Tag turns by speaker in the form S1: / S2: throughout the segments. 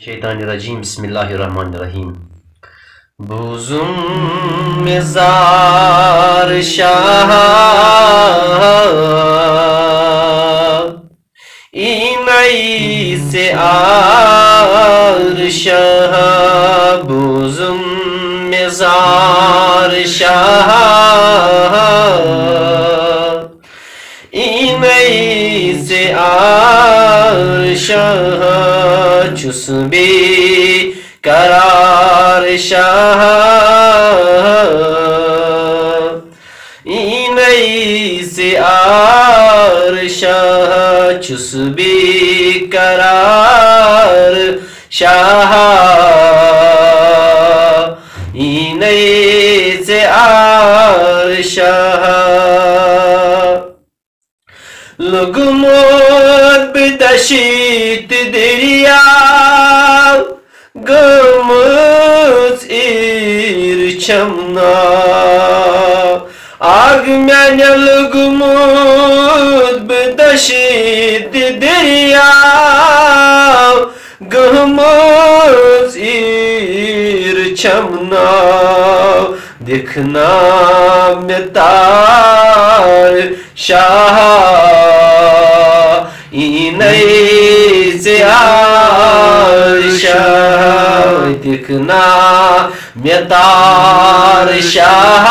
S1: شیطان الرجیم بسم اللہ الرحمن الرحیم بوزم مزار شاہ ایمعی سے آر شاہ بوزم مزار شاہ ایمعی سے آر شاہ چس بی قرار شاہ ایمعی سے آر شاہ چس بی قرار شاہ ایمعی سے آر شاہ لگمود بدشیت دریا گمز ایر چمنا آگ میان لگمود بدشیت دریا گمز ایر چمنا دکھنا متار شاہ ایمعی سے آر شاہ دکھنا متار شاہ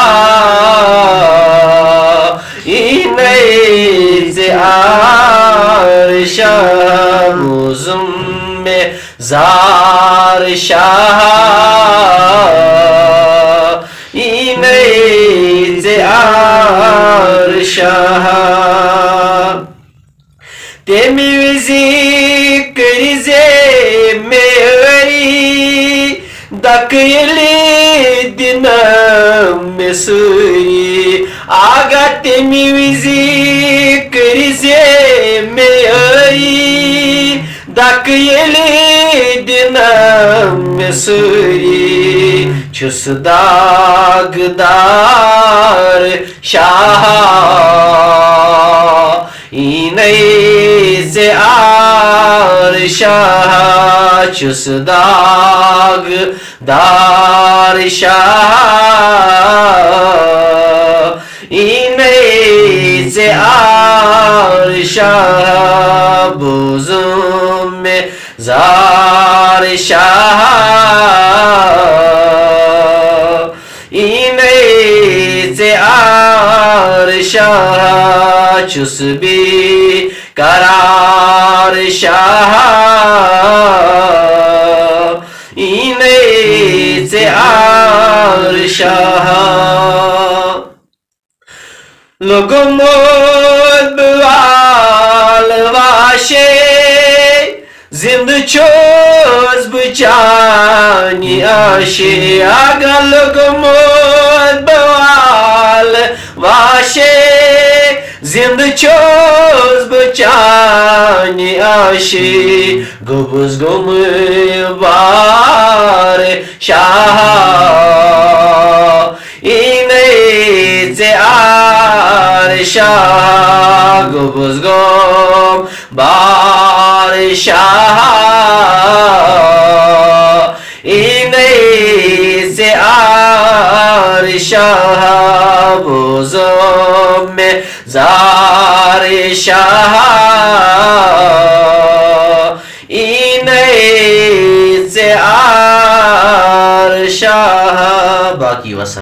S1: ایمعی سے آر شاہ بوزم میں زار شاہ ایمعی سے آر شاہ تیمی وزی کریزے میری دکیلی دنم مسری آگا تیمی وزی کریزے میری دکیلی دنم مسری چس داغدار شاہ ایمعی سے آر شاہ چس داغدار شاہ ایمعی سے آر شاہ بوزم میں زار شاہ ایمعی سے آر شاہ چس بی قرار شاہ ایمعی سے آر شاہ لگمود بوال واشے زند چوز بچانی آشے آگا لگمود بوال واشے زند چوز بچانی آشی گبز گم بار شاہ ایمعی سے آر شاہ گبز گم بار شاہ ایمعی سے آر شاہ بوزم میں زار شاہ ایمعی سے آر شاہ باقی وسلم